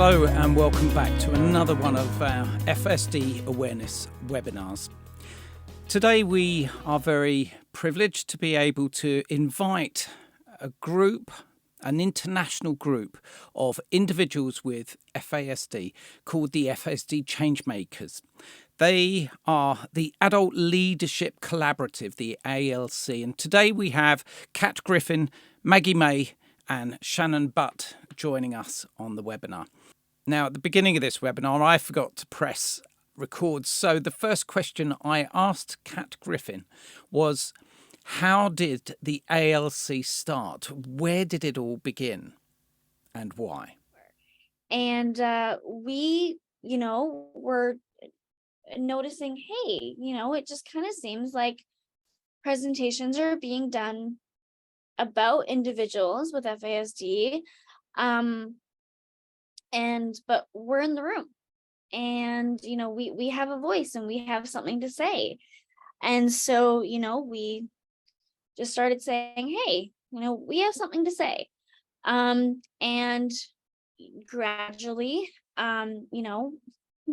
Hello and welcome back to another one of our FASD Awareness webinars. Today we are very privileged to be able to invite a group, an international group of individuals with FASD called the FASD Changemakers. They are the Adult Leadership Collaborative, the ALC, and today we have Kat Griffin, Maggie May and Shannon joining us on the webinar. Now, at the beginning of this webinar, I forgot to press record. So the first question I asked Kat Griffin was, how did the ALC start? Where did it all begin and why? And we, were noticing, hey, it just kind of seems like presentations are being done about individuals with FASD. But we're in the room and, we have a voice and we have something to say. And so, we just started saying, hey, we have something to say. And gradually,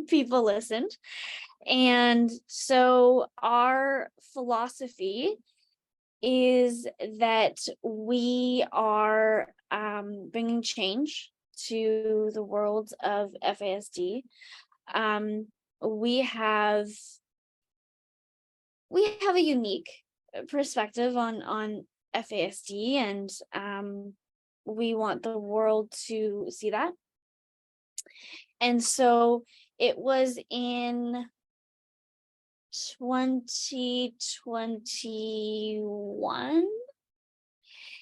people listened. And so our philosophy is that we are bringing change to the world of FASD. We have a unique perspective on FASD, and we want the world to see that. And so it was in 2021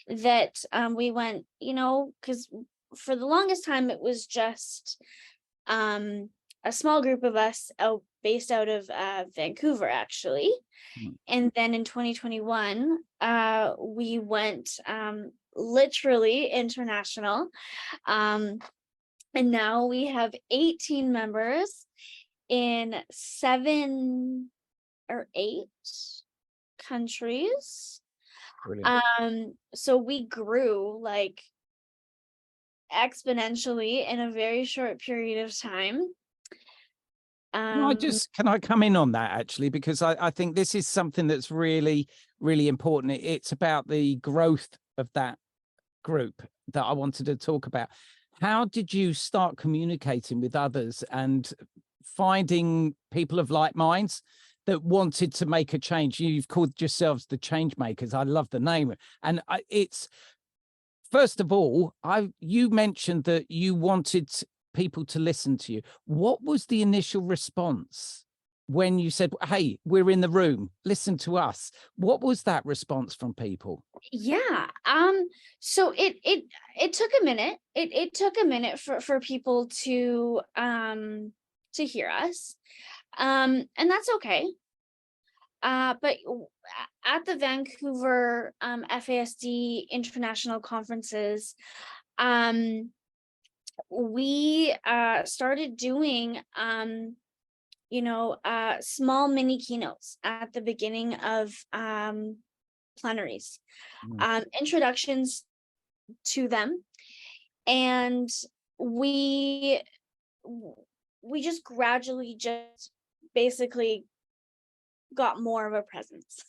that we went, because for the longest time it was just a small group of us based out of Vancouver, actually. And then in 2021 we went literally international, and now we have 18 members in 7 or 8 countries. Brilliant. So we grew like exponentially in a very short period of time. Can I come in on that actually, because I think this is something that's really, really important. It's about the growth of that group that I wanted to talk about. How did you start communicating with others and finding people of like minds that wanted to make a change? You've called yourselves the Changemakers. I love the name. And it's, first of all, you mentioned that you wanted people to listen to you. What was the initial response when you said, hey, we're in the room, listen to us? What was that response from people? Yeah. So it took a minute. It took a minute for people to hear us. And that's okay. But at the Vancouver FASD international conferences, we started doing small mini keynotes at the beginning of plenaries, introductions to them, and we just gradually just basically got more of a presence.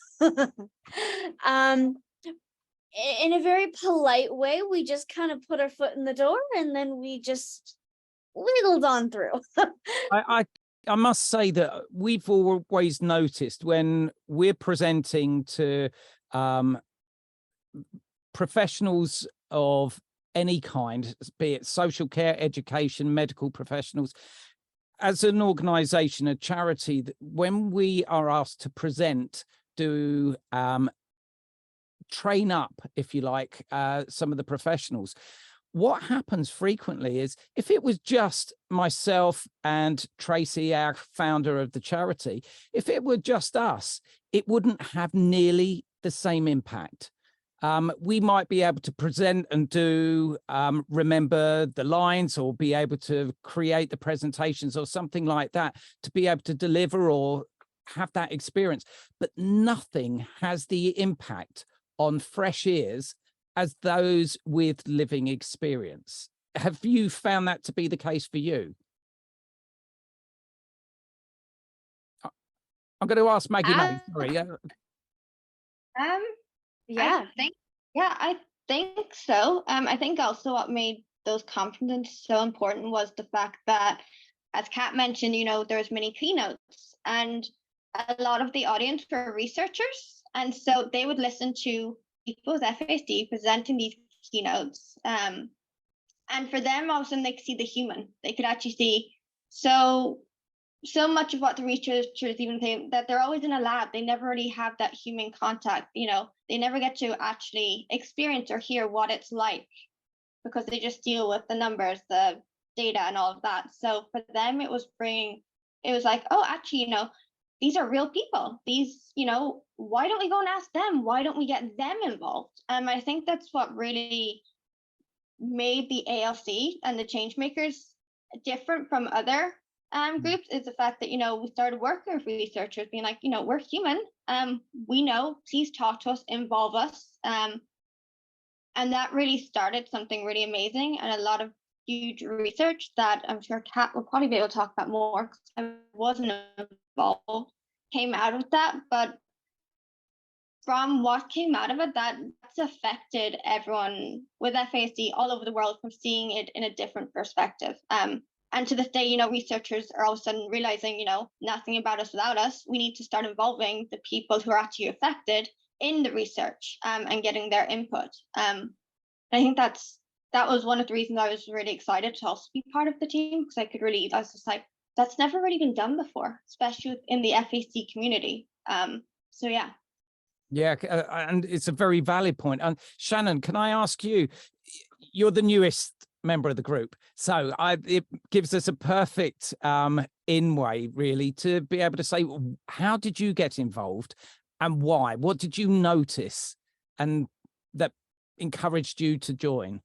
In a very polite way, we just kind of put our foot in the door and then we just wiggled on through. I must say that we've always noticed when we're presenting to professionals of any kind, be it social care, education, medical professionals, as an organization, a charity, when we are asked to present, train up, if you like, some of the professionals, what happens frequently is if it was just myself and Tracy, our founder of the charity, if it were just us, it wouldn't have nearly the same impact. We might be able to present and do remember the lines or be able to create the presentations or something like that to be able to deliver or have that experience, but nothing has the impact on fresh ears as those with living experience. have you found that to be the case for you? I'm going to ask Maggie May. Sorry. Yeah. I think so. I think also what made those conferences so important was the fact that, as Kat mentioned, there's many keynotes, and a lot of the audience were researchers, and so they would listen to people with FASD presenting these keynotes. And for them, all of a sudden, they could see the human. They could actually see so much of what the researchers even say, that they're always in a lab. They never really have that human contact. They never get to actually experience or hear what it's like, because they just deal with the numbers, the data, and all of that. So for them, it was like, oh, actually, these are real people. These, why don't we go and ask them? Why don't we get them involved? I think that's what really made the ALC and the Changemakers different from other groups, is the fact that, we started working with researchers, being like, we're human. We know, please talk to us, involve us. And that really started something really amazing, and a lot of huge research that I'm sure Kat will probably be able to talk about more, because I wasn't involved, came out of that. But from what came out of it, that's affected everyone with FASD all over the world from seeing it in a different perspective. And to this day, researchers are all of a sudden realizing, nothing about us without us. We need to start involving the people who are actually affected in the research, and getting their input. I think that was one of the reasons I was really excited to also be part of the team, because I was just like, that's never really been done before, especially in the FASD community. So yeah. Yeah, and it's a very valid point. And Shannon, can I ask you, you're the newest member of the group, so it gives us a perfect in-way, really, to be able to say, how did you get involved and why? What did you notice and that encouraged you to join?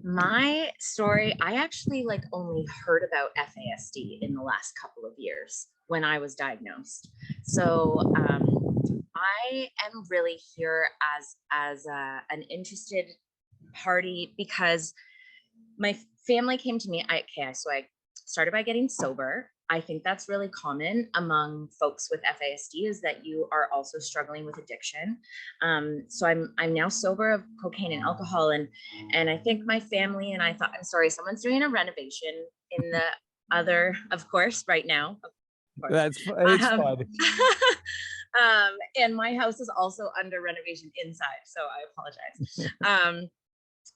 My story, I actually only heard about FASD in the last couple of years when I was diagnosed. So I am really here as an interested party, because my family came to me. So I started by getting sober. I think that's really common among folks with FASD, is that you are also struggling with addiction. So I'm now sober of cocaine and alcohol, and I think my family and I thought, I'm sorry, someone's doing a renovation in the other, of course, right now. It's fine. And my house is also under renovation inside, so I apologize.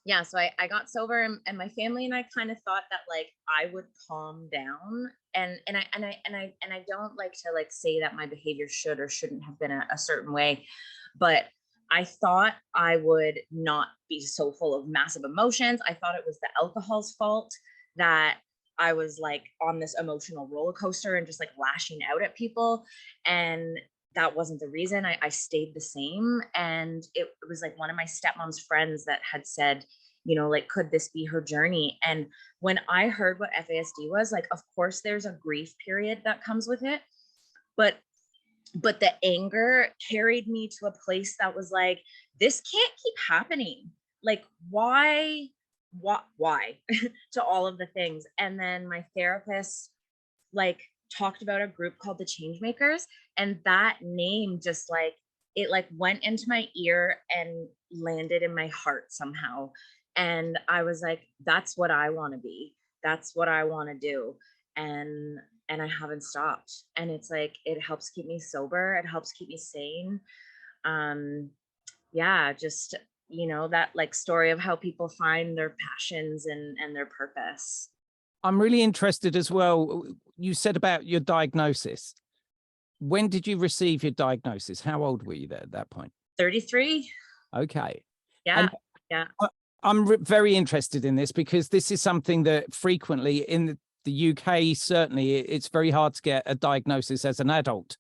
Yeah, so I got sober, and my family and I kind of thought that I would calm down, and I don't like to say that my behavior should or shouldn't have been a certain way, but I thought I would not be so full of massive emotions. I thought it was the alcohol's fault that I was on this emotional roller coaster and just lashing out at people, and that wasn't the reason. I stayed the same. And it was one of my stepmom's friends that had said, could this be her journey? And when I heard what FASD was, of course there's a grief period that comes with it, but the anger carried me to a place that was this can't keep happening. Why to all of the things. And then my therapist talked about a group called the Changemakers, and that name just it went into my ear and landed in my heart somehow. And I was like, that's what I want to be. That's what I want to do. And I haven't stopped. And it's it helps keep me sober. It helps keep me sane. Yeah, just, that story of how people find their passions and their purpose. I'm really interested as well. You said about your diagnosis. When did you receive your diagnosis? How old were you there at that point? 33. Okay. Yeah. And yeah. I'm very interested in this, because this is something that frequently in the UK, certainly, it's very hard to get a diagnosis as an adult.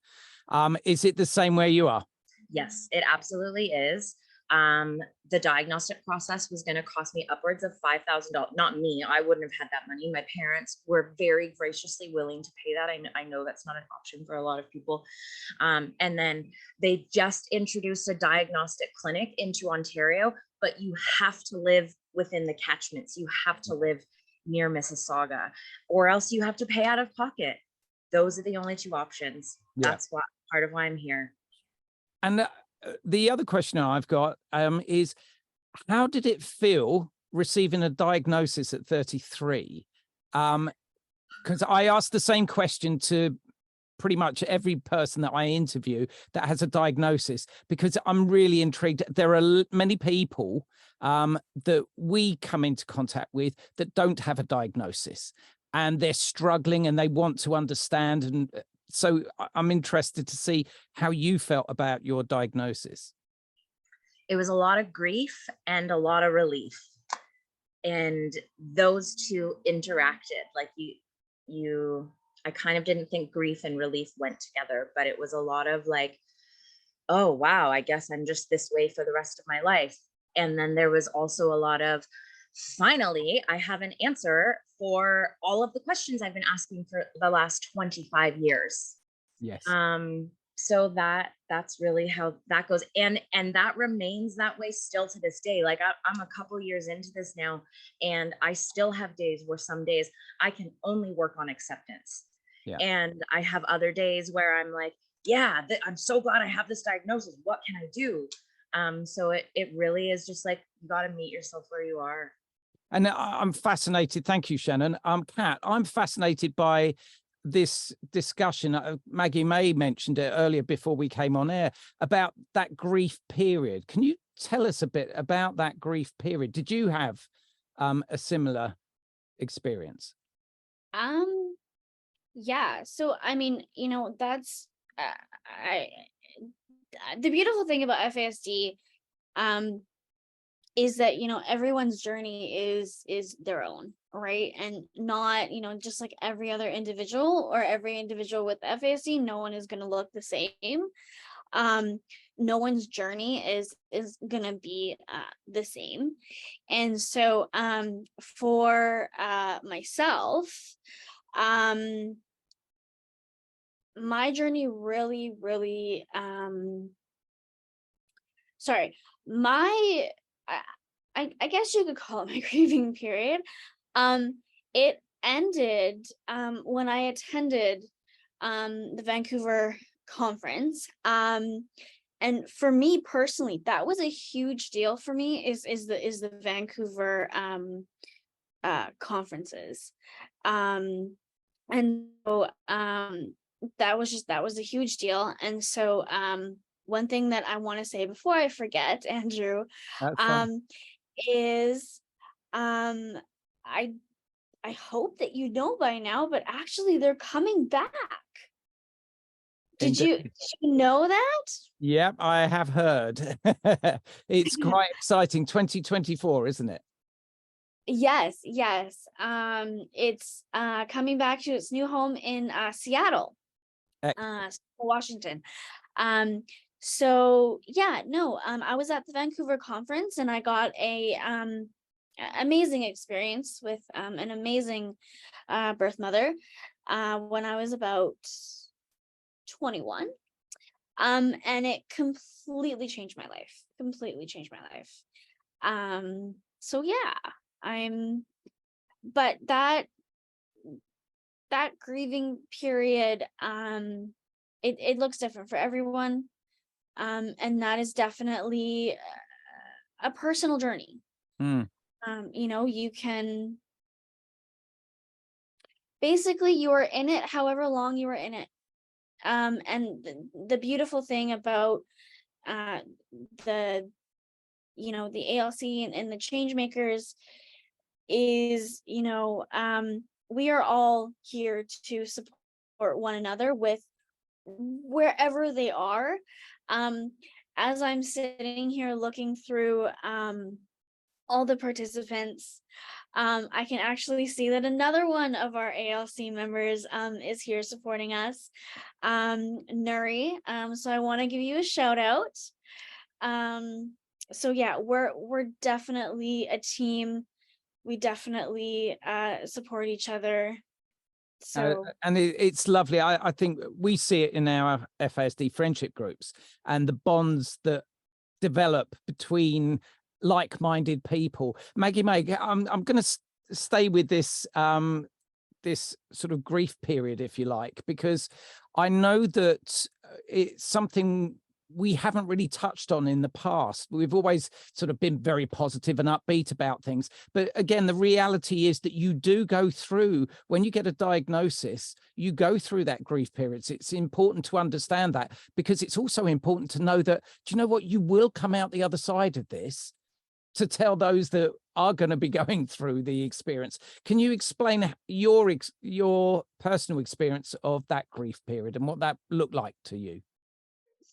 Is it the same where you are? Yes, it absolutely is. The diagnostic process was going to cost me upwards of $5,000. Not me, I wouldn't have had that money. My parents were very graciously willing to pay that. I know that's not an option for a lot of people. And then they just introduced a diagnostic clinic into Ontario but you have to live within the catchments. You have to live near Mississauga, or else you have to pay out of pocket. Those are the only two options. Yeah. That's what part of why I'm here. And the other question I've got is, how did it feel receiving a diagnosis at 33? Because I asked the same question to pretty much every person that I interview that has a diagnosis, because I'm really intrigued. There are many people that we come into contact with that don't have a diagnosis, and they're struggling and they want to understand. And so I'm interested to see how you felt about your diagnosis. It was a lot of grief and a lot of relief. And those two interacted. Like I kind of didn't think grief and relief went together, but it was a lot of like, oh, wow, I guess I'm just this way for the rest of my life. And then there was also a lot of, finally, I have an answer for all of the questions I've been asking for the last 25 years. Yes. So that's really how that goes. And that remains that way still to this day. Like I'm a couple years into this now, and I still have days where some days I can only work on acceptance. Yeah. And I have other days where I'm like, yeah, I'm so glad I have this diagnosis. What can I do? So it really is just like, you got to meet yourself where you are. And I'm fascinated. Thank you, Shannon. Kat, I'm fascinated by this discussion. Maggie May mentioned it earlier before we came on air about that grief period. Can you tell us a bit about that grief period? Did you have a similar experience? Yeah. So, I mean, that's the beautiful thing about FASD is that, everyone's journey is their own, right? And not, just like every other individual or every individual with FASD, no one is going to look the same. No one's journey is going to be the same. And so for myself, my journey really, really, I guess you could call it my grieving period. It ended when I attended the Vancouver conference. And for me personally, that was a huge deal for me, is the Vancouver conferences. And so that was a huge deal. And so one thing that I want to say before I forget, Andrew, is I hope that you know by now, but actually they're coming back. Did you know that? Yep, I have heard. It's quite exciting. 2024, isn't it? Yes. It's coming back to its new home in Seattle, Washington. So yeah, no, I was at the Vancouver conference and I got a amazing experience with an amazing birth mother when I was about 21. And it completely changed my life. So yeah, but that grieving period, it looks different for everyone. And that is definitely a personal journey. You can basically, you are in it however long you are in it. And the beautiful thing about the ALC and the Changemakers is, we are all here to support one another with wherever they are. As I'm sitting here looking through all the participants, I can actually see that another one of our ALC members is here supporting us, Nury. So I want to give you a shout out. So yeah, we're definitely a team. We definitely support each other. So and it's lovely. I think we see it in our FASD friendship groups and the bonds that develop between like-minded people. Maggie May, I'm going to stay with this this sort of grief period, if you like, because I know that it's something we haven't really touched on in the past. We've always sort of been very positive and upbeat about things. But again, the reality is that you do go through, when you get a diagnosis, you go through that grief period. It's important to understand that, because it's also important to know that, do you know what, you will come out the other side of this, to tell those that are going to be going through the experience. Can you explain your personal experience of that grief period and what that looked like to you?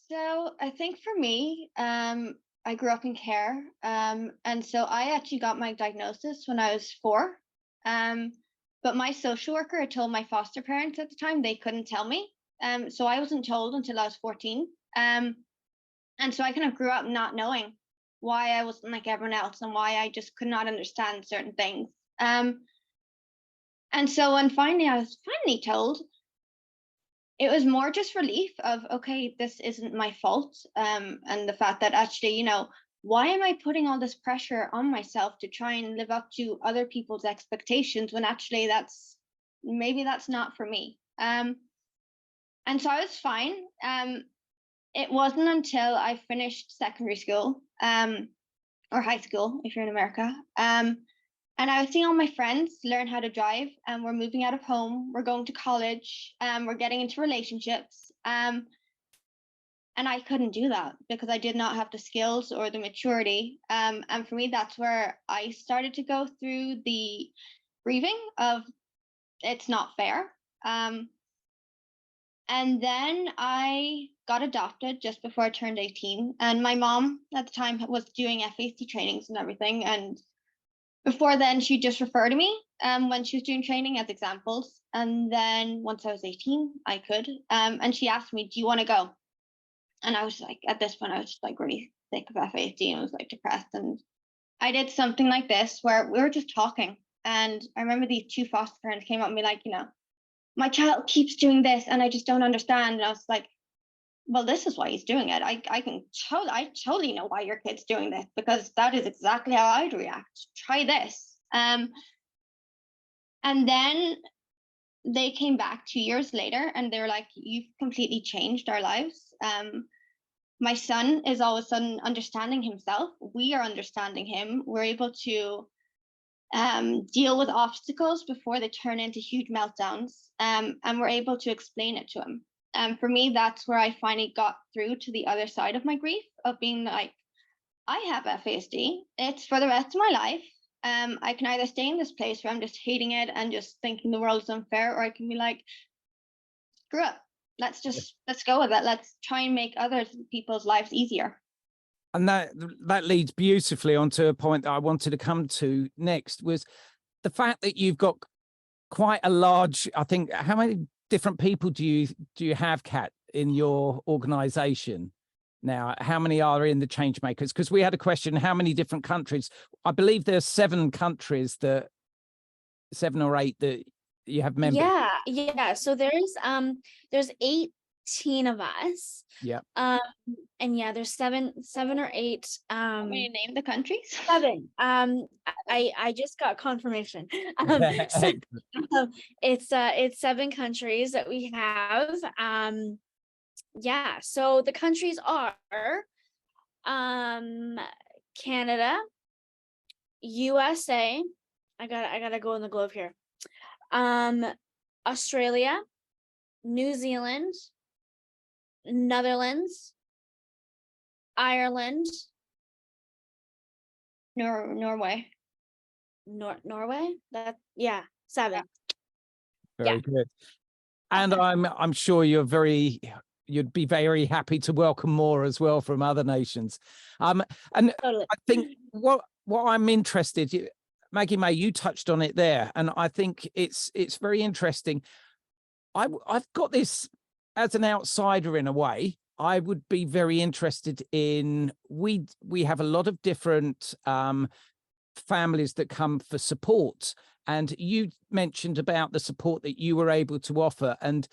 So I think for me, I grew up in care, and so I actually got my diagnosis when I was 4. But my social worker had told my foster parents at the time they couldn't tell me. So I wasn't told until I was 14. And so I kind of grew up not knowing why I wasn't like everyone else and why I just could not understand certain things. And so when finally I was told, it was more just relief of, okay, this isn't my fault. And the fact that actually, you know, why am I putting all this pressure on myself to try and live up to other people's expectations when actually maybe that's not for me. And so I was fine. It wasn't until I finished secondary school, or high school, if you're in America, and I was seeing all my friends learn how to drive, and we're moving out of home, we're going to college, we're getting into relationships. And I couldn't do that because I did not have the skills or the maturity. And for me, that's where I started to go through the grieving of it's not fair. And then I got adopted just before I turned 18. And my mom at the time was doing FASD trainings and everything. And before then, she just referred to me when she was doing training as examples. And then once I was 18, I could. And she asked me, do you want to go? And I was like, at this point, I was just like really sick of FASD and I was like depressed. And I did something like this where we were just talking. And I remember these 2 foster parents came up and be like, you know, my child keeps doing this and I just don't understand. And I was like, well, this is why he's doing it. I totally know why your kid's doing this, because that is exactly how I'd react. Try this. And then they came back 2 years later and they were like, you've completely changed our lives. My son is all of a sudden understanding himself. We are understanding him. We're able to deal with obstacles before they turn into huge meltdowns. And we're able to explain it to him. For me, that's where I finally got through to the other side of my grief of being like, I have FASD. It's for the rest of my life. I can either stay in this place where I'm just hating it and just thinking the world is unfair, or I can be like, screw it. Let's go with it. Let's try and make other people's lives easier. And that leads beautifully onto a point that I wanted to come to next, was the fact that you've got quite a large, I think, how many different people do you have, Kat, in your organization now? How many are in the Changemakers? Because we had a question, how many different countries? I believe there's 7 countries, 7 or 8 that you have members. Yeah. So there's 18 of us. Yeah. And yeah, there's seven or 8. Want me to name the countries? 7. I just got confirmation. It's 7 countries that we have. Yeah. So the countries are Canada, USA. I gotta go in the globe here. Australia, New Zealand, Netherlands, Ireland, Norway. Norway. 7. Very good. And I'm sure you'd be very happy to welcome more as well from other nations. And totally. I think what I'm interested, Maggie May, you touched on it there, and I think it's very interesting. I've got this as an outsider in a way. I would be very interested in, we have a lot of different families that come for support, and you mentioned about the support that you were able to offer, and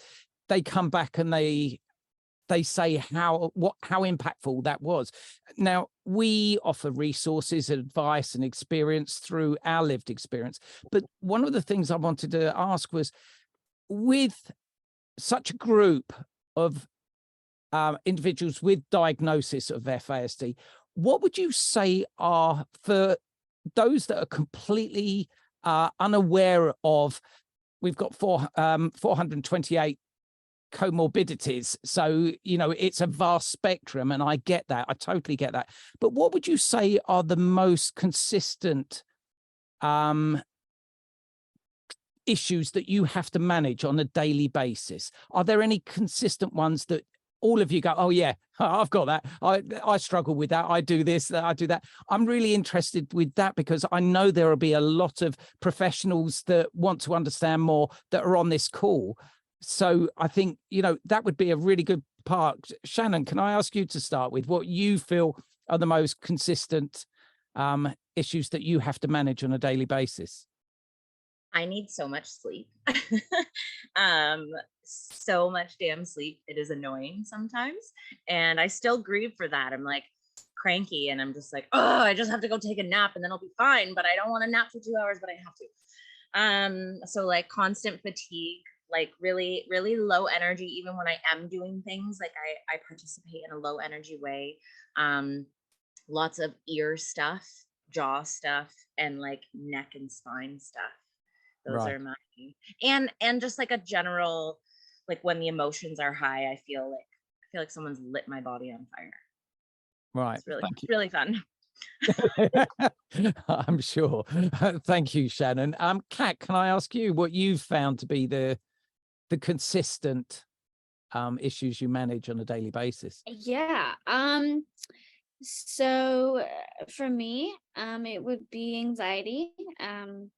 they come back and they say how impactful that was. Now, we offer resources, advice, and experience through our lived experience. But one of the things I wanted to ask was, with such a group of individuals with diagnosis of FASD, what would you say are, for those that are completely unaware of, we've got 428 comorbidities, so it's a vast spectrum, and I get that, I totally get that, but what would you say are the most consistent issues that you have to manage on a daily basis? Are there any consistent ones that all of you go, oh yeah, I've got that, I struggle with that, I do this, I do that? I'm really interested with that, because I know there will be a lot of professionals that want to understand more that are on this call. So I think, that would be a really good part. Shannon, can I ask you to start with what you feel are the most consistent issues that you have to manage on a daily basis? I need so much sleep. So much damn sleep. It is annoying sometimes. And I still grieve for that. I'm like cranky and I'm just like, oh, I just have to go take a nap and then I'll be fine. But I don't want to nap for 2 hours, but I have to. So like constant fatigue, like really, really low energy, even when I am doing things, like I participate in a low energy way. Lots of ear stuff, jaw stuff, and like neck and spine stuff. Those are my, and just like a general, like when the emotions are high, I feel like someone's lit my body on fire. Right. It's really fun. I'm sure. Thank you, Shannon. Kat, can I ask you what you've found to be the consistent issues you manage on a daily basis? Yeah. So for me, it would be anxiety.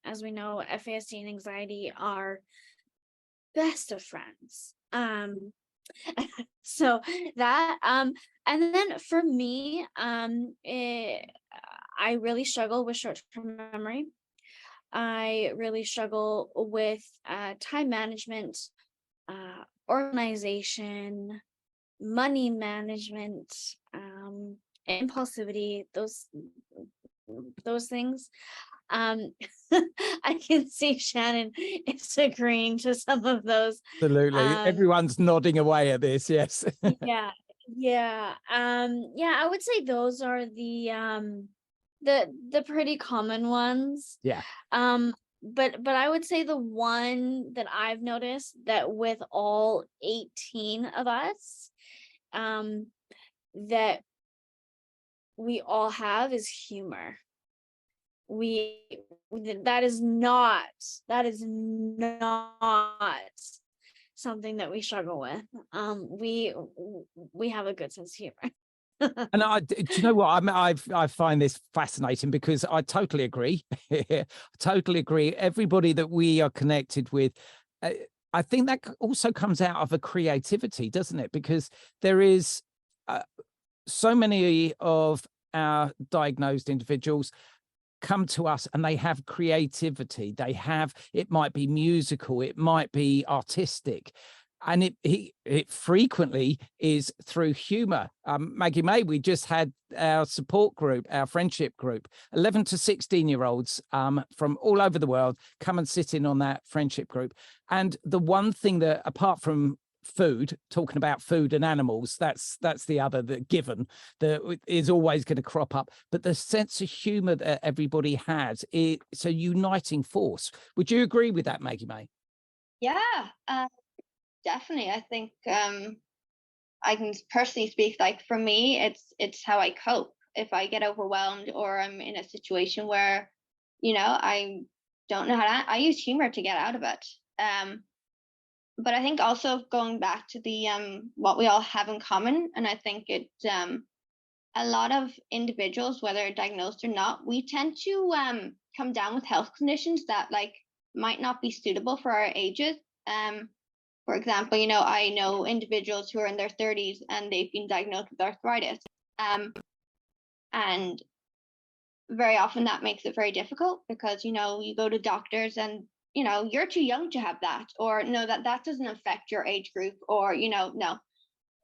As we know, FASD and anxiety are best of friends. So that, and then for me, I really struggle with short-term memory. I really struggle with time management, organization, money management, impulsivity, those things. I can see Shannon is agreeing to some of those. Absolutely. Everyone's nodding away at this. Yes. Yeah. I would say those are the pretty common ones. Yeah. But I would say the one that I've noticed that with all 18 of us, that we all have is humor. That is not something that we struggle with. We have a good sense of humor. And do you know what? I find this fascinating, because I totally agree. I totally agree. Everybody that we are connected with, I think that also comes out of a creativity, doesn't it? Because there is so many of our diagnosed individuals come to us and they have creativity. It might be musical, it might be artistic, and it frequently is through humor. Maggie May, we just had our support group, our friendship group, 11 to 16-year-olds from all over the world come and sit in on that friendship group. And the one thing that, apart from food, talking about food and animals, that's the other given that is always going to crop up, but the sense of humor that everybody has, it's a uniting force. Would you agree with that, Maggie May? Yeah, definitely. I think I can personally speak, like for me, it's how I cope if I get overwhelmed or I'm in a situation where I don't know I use humor to get out of it. But I think also going back to the what we all have in common, and I think a lot of individuals, whether diagnosed or not, we tend to come down with health conditions that like might not be suitable for our ages. For example, I know individuals who are in their 30s and they've been diagnosed with arthritis, and very often that makes it very difficult because you go to doctors and you're too young to have that, or no, that doesn't affect your age group, or no.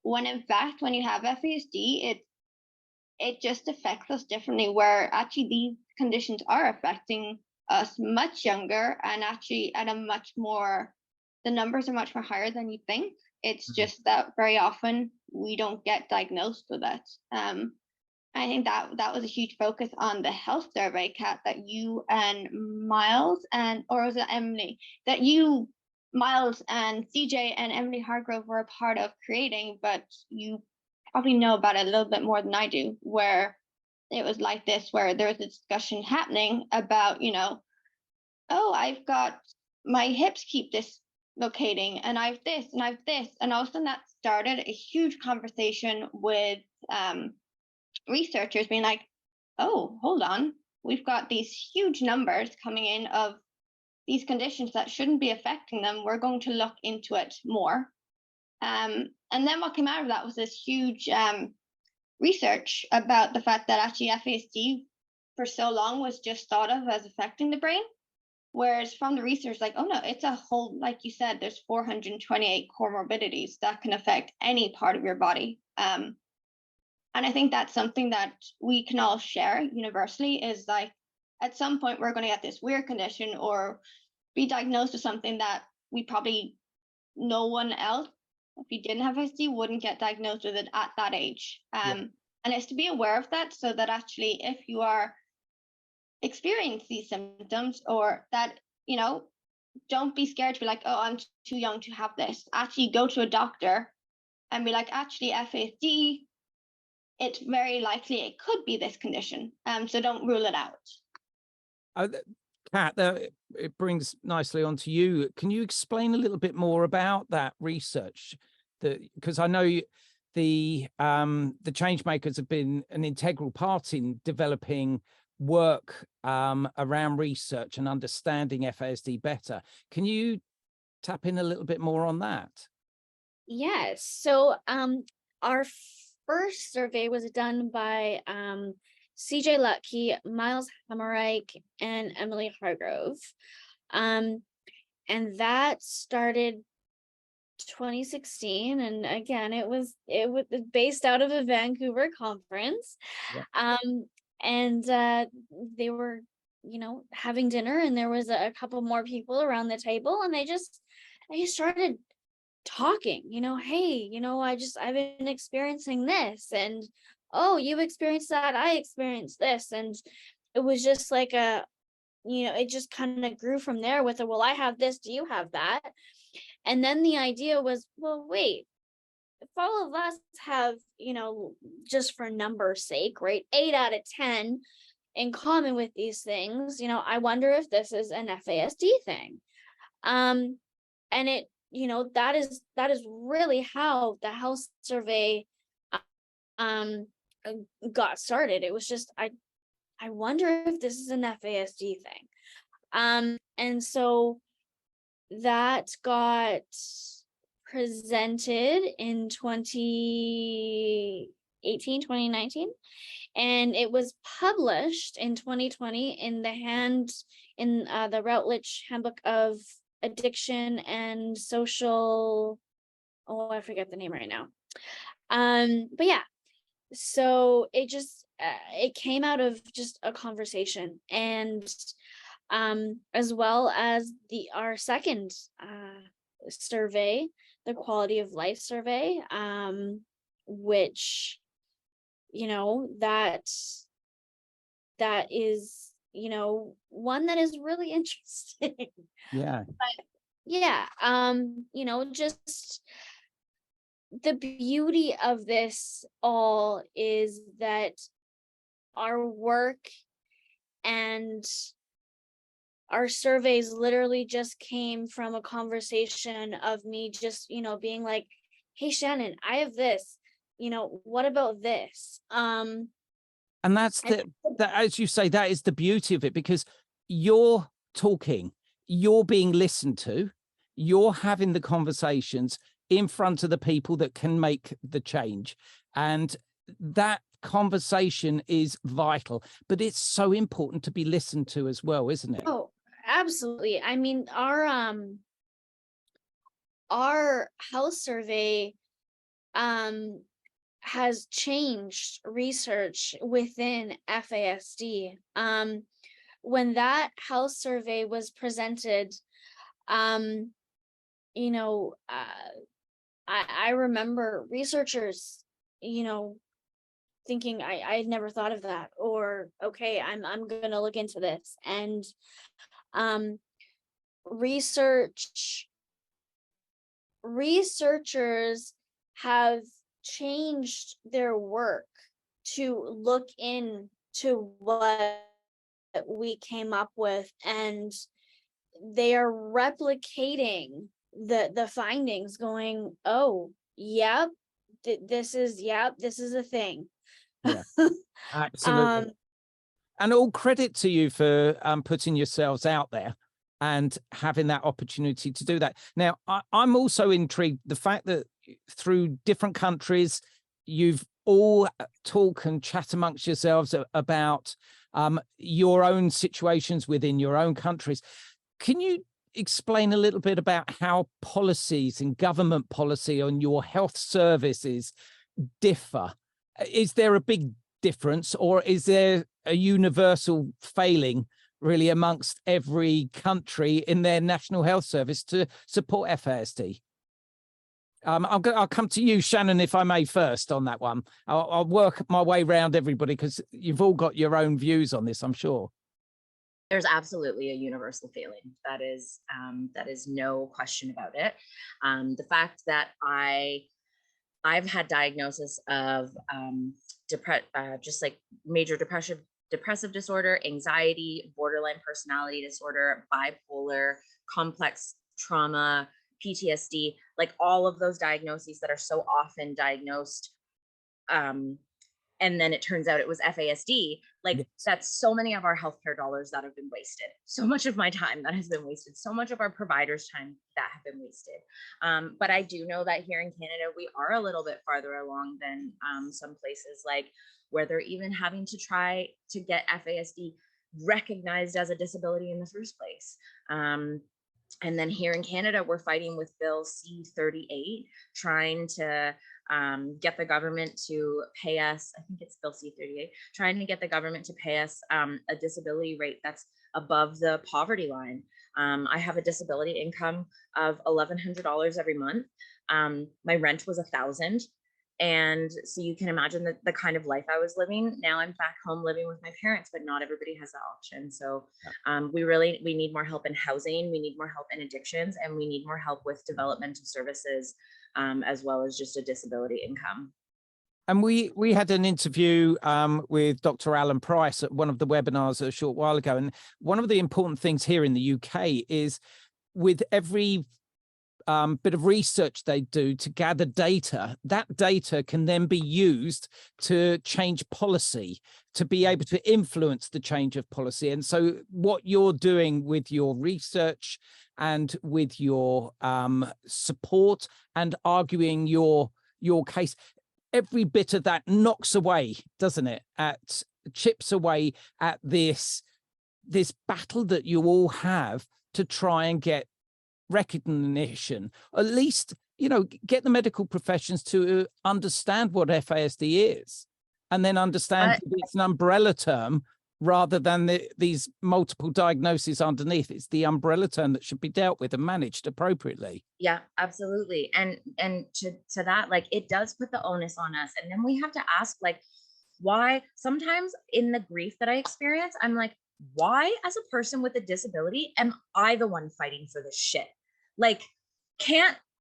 When in fact, when you have FASD, it just affects us differently, where actually these conditions are affecting us much younger and actually at a much more, the numbers are much more higher than you think. It's just that very often we don't get diagnosed with it. I think that was a huge focus on the health survey, Kat, that you and Myles or was it Emily, that you, Myles and CJ and Emily Hargrove were a part of creating, but you probably know about it a little bit more than I do, where it was like this, where there was a discussion happening about, oh, I've got my hips keep dislocating and I've this and I've this. And all of a sudden that started a huge conversation with researchers being like, oh, hold on, we've got these huge numbers coming in of these conditions that shouldn't be affecting them. We're going to look into it more. And then what came out of that was this huge research about the fact that actually FASD for so long was just thought of as affecting the brain. Whereas from the research, like, oh no, it's a whole, like you said, there's 428 comorbidities that can affect any part of your body. And I think that's something that we can all share universally, is like, at some point we're going to get this weird condition or be diagnosed with something that we probably, no one else, if you didn't have FASD, wouldn't get diagnosed with it at that age. And it's to be aware of that, so that actually if you are experiencing these symptoms, or that, don't be scared to be like, oh, I'm too young to have this. Actually go to a doctor and be like, actually FASD, it's very likely it could be this condition. So don't rule it out. Kat, it brings nicely onto you. Can you explain a little bit more about that research? Because I know the Changemakers have been an integral part in developing work around research and understanding FASD better. Can you tap in a little bit more on that? Yes. So our first survey was done by CJ Lutke, Myles Himmelreich, and Emily Hargrove. And that started 2016. And again, it was based out of a Vancouver conference. Yeah. And they were, having dinner, and there was a couple more people around the table, and they started talking, hey, I've been experiencing this, and oh, you experienced that, I experienced this. And it was just like it just kind of grew from there with well, I have this, do you have that? And then the idea was, well, wait, if all of us have, just for numbers sake, right, 8 out of 10 in common with these things, I wonder if this is an FASD thing. And it, that is really how the health survey got started. It was just, I wonder if this is an FASD thing. And so that got presented in 2019, and it was published in 2020 in the Routledge Handbook of Addiction and Social, I forget the name right now. But yeah, so it just it came out of just a conversation, and as well as our second survey, the quality of life survey, which that is one that is really interesting. Yeah. But yeah, just the beauty of this all is that our work and our surveys literally just came from a conversation of me just, being like, hey, Shannon, I have this, what about this? And that's that, as you say, that is the beauty of it, because you're talking, you're being listened to, you're having the conversations in front of the people that can make the change. And that conversation is vital, but it's so important to be listened to as well, isn't it? Oh, absolutely. I mean, our health survey has changed research within FASD. When that health survey was presented, you know, I remember researchers, you know, thinking I had never thought of that, or okay, I'm gonna look into this. And researchers have changed their work to look into what we came up with, and they are replicating the findings, going, oh, yep, this is a thing. Yeah, absolutely. And all credit to you for putting yourselves out there and having that opportunity to do that. Now, I'm also intrigued the fact that through different countries, you've all talk and chat amongst yourselves about your own situations within your own countries. Can you explain a little bit about how policies and government policy on your health services differ? Is there a big difference, or is there a universal failing really amongst every country in their national health service to support FASD? I'll come to you, Shannon, if I may, first on that one. I'll work my way around everybody because you've all got your own views on this, I'm sure. There's absolutely a universal failing. That is no question about it. The fact that I've had diagnosis of just like major depressive disorder, anxiety, borderline personality disorder, bipolar, complex trauma, PTSD, like all of those diagnoses that are so often diagnosed. And then it turns out it was FASD. Like, yes. That's so many of our healthcare dollars that have been wasted. So much of my time that has been wasted. So much of our providers' time that have been wasted. But I do know that here in Canada, we are a little bit farther along than some places, like where they're even having to try to get FASD recognized as a disability in the first place. And then here in Canada, we're fighting with Bill C-38, trying to get the government to pay us, I think it's Bill C-38, trying to get the government to pay us a disability rate that's above the poverty line. I have a disability income of $1,100 every month. My rent was $1,000. And so you can imagine the kind of life I was living. Now I'm back home living with my parents, but not everybody has that option. So we need more help in housing. We need more help in addictions, and we need more help with developmental services, as well as just a disability income. And we had an interview with Dr. Alan Price at one of the webinars a short while ago. And one of the important things here in the UK is with every bit of research they do to gather data, that data can then be used to change policy, to be able to influence the change of policy. And so what you're doing with your research and with your support and arguing your case, every bit of that knocks away, doesn't it, chips away at this battle that you all have to try and get recognition, at least, you know, get the medical professions to understand what FASD is, and then understand that it's an umbrella term rather than these multiple diagnoses underneath. It's the umbrella term that should be dealt with and managed appropriately. Yeah, absolutely. And to that, like, it does put the onus on us. And then we have to ask, like, why sometimes in the grief that I experience, I'm like, why, as a person with a disability, am I the one fighting for this shit? Like,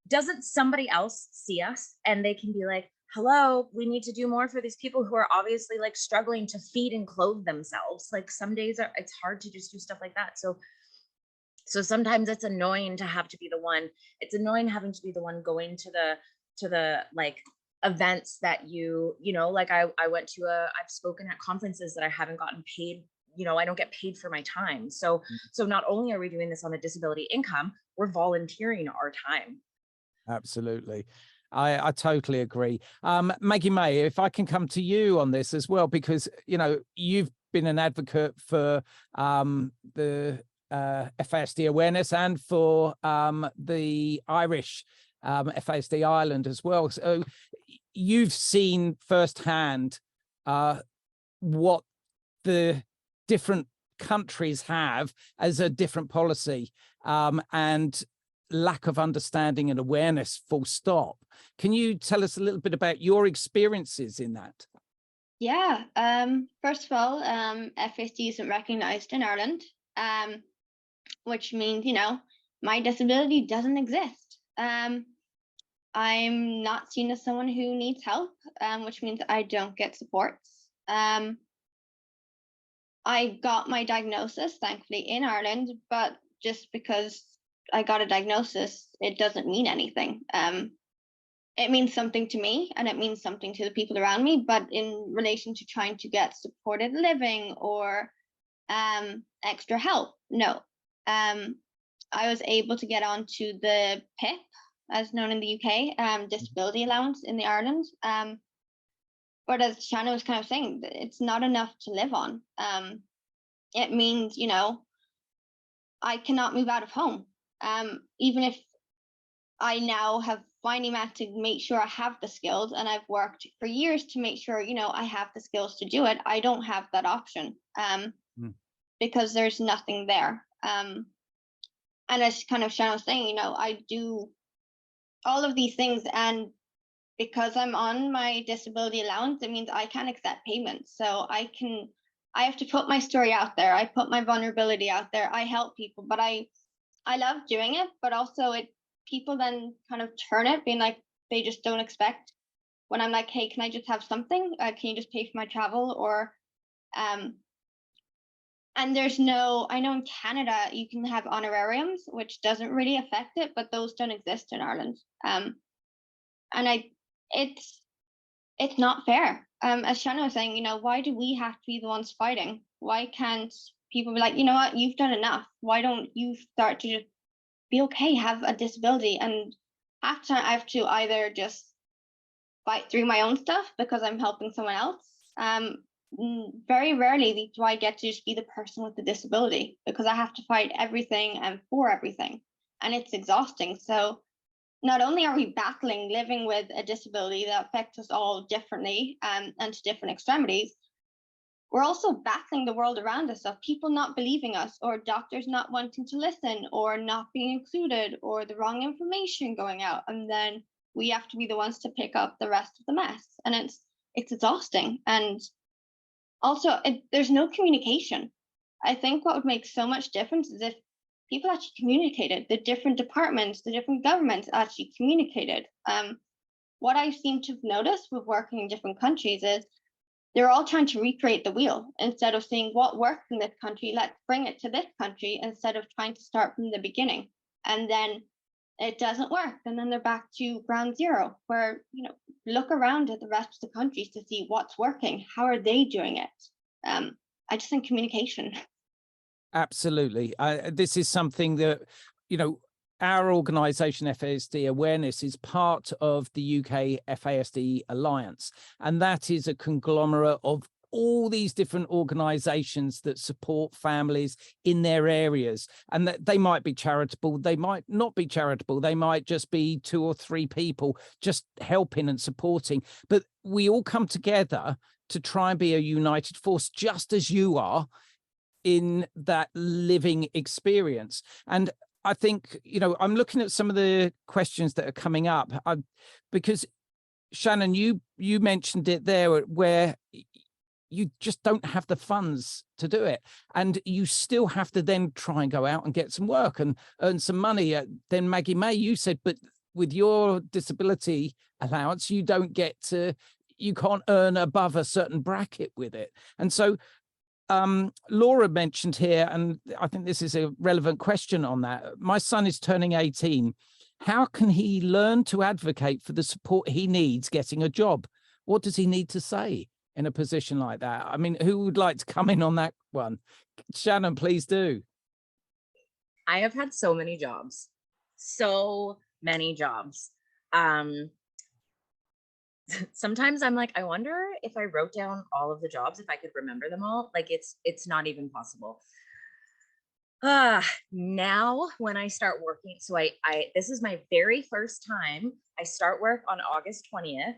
doesn't somebody else see us and they can be like, hello, we need to do more for these people who are obviously like struggling to feed and clothe themselves. Like, some days it's hard to just do stuff like that. So sometimes it's annoying to have to be the one. It's annoying having to be the one going to the like events that you know, like I went to I've spoken at conferences that I haven't gotten paid. You know, I don't get paid for my time. So not only are we doing this on a disability income, we're volunteering our time. Absolutely. I totally agree. Maggie May, if I can come to you on this as well, because, you know, you've been an advocate for the FASD Awareness and for the Irish FASD Ireland as well. So you've seen firsthand what the different countries have as a different policy, and lack of understanding and awareness, full stop. Can you tell us a little bit about your experiences in that? Yeah, first of all, FASD isn't recognized in Ireland, which means, you know, my disability doesn't exist. I'm not seen as someone who needs help, which means I don't get supports. I got my diagnosis, thankfully, in Ireland, but just because I got a diagnosis, it doesn't mean anything. It means something to me and it means something to the people around me, but in relation to trying to get supported living or extra help, no. I was able to get onto the PIP, as known in the UK, disability allowance in the Ireland. But as Shannon was kind of saying, it's not enough to live on. It means, you know, I cannot move out of home. Even if I now have finally managed to make sure I have the skills, and I've worked for years to make sure, you know, I have the skills to do it, I don't have that option, because there's nothing there. And as kind of Shannon was saying, you know, I do all of these things, and because I'm on my disability allowance, it means I can't accept payments. So I have to put my story out there. I put my vulnerability out there. I help people, but I love doing it, but also people then kind of turn it, being like, they just don't expect when I'm like, hey, can I just have something? Can you just pay for my travel? Or, and there's no, I know in Canada, you can have honorariums, which doesn't really affect it, but those don't exist in Ireland. And it's not fair. As Shannon was saying, you know, why do we have to be the ones fighting? Why can't people be like, you know what, you've done enough. Why don't you start to just be okay, have a disability? And after I have to either just fight through my own stuff because I'm helping someone else. Very rarely do I get to just be the person with the disability, because I have to fight everything and for everything. And it's exhausting. So not only are we battling living with a disability that affects us all differently, and to different extremities, we're also battling the world around us of people not believing us, or doctors not wanting to listen, or not being included, or the wrong information going out. And then we have to be the ones to pick up the rest of the mess. And it's exhausting. And also, there's no communication. I think what would make so much difference is if people actually communicated, the different departments, the different governments actually communicated. What I seem to have noticed with working in different countries is they're all trying to recreate the wheel instead of seeing what works in this country, let's bring it to this country, instead of trying to start from the beginning. And then it doesn't work. And then they're back to ground zero, where, you know, look around at the rest of the countries to see what's working. How are they doing it? I just think communication. Absolutely. This is something that, you know, our organisation, FASD Awareness, is part of the UK FASD Alliance. And that is a conglomerate of all these different organisations that support families in their areas. And that they might be charitable, they might not be charitable, they might just be 2 or 3 people just helping and supporting. But we all come together to try and be a united force, just as you are in that living experience. And I think, you know, I'm looking at some of the questions that are coming up, because Shannon, you mentioned it there, where you just don't have the funds to do it, and you still have to then try and go out and get some work and earn some money. Then Maggie May, you said, but with your disability allowance, you can't earn above a certain bracket with it. And so Laura mentioned here, and I think this is a relevant question on that. My son is turning 18. How can he learn to advocate for the support he needs getting a job? What does he need to say in a position like that? I mean, who would like to come in on that one? Shannon, please do. I have had so many jobs. Sometimes I'm like, I wonder if I wrote down all of the jobs, if I could remember them all. Like it's not even possible. Now when I start working, so I this is my very first time. I start work on August 20th.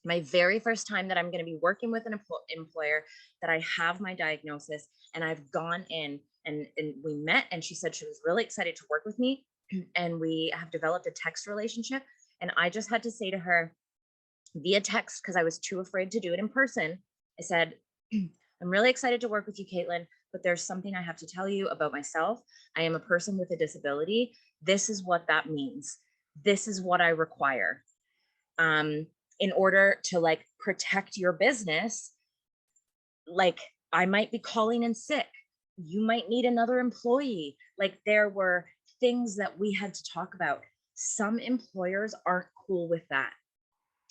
my very first time that I'm going to be working with an employer, that I have my diagnosis, and I've gone in and we met, and she said she was really excited to work with me, and we have developed a text relationship. And I just had to say to her via text, because I was too afraid to do it in person, I said, I'm really excited to work with you, Caitlin, but there's something I have to tell you about myself. I am a person with a disability. This is what that means. This is what I require. In order to like protect your business, like I might be calling in sick. You might need another employee. Like there were things that we had to talk about. Some employers aren't cool with that.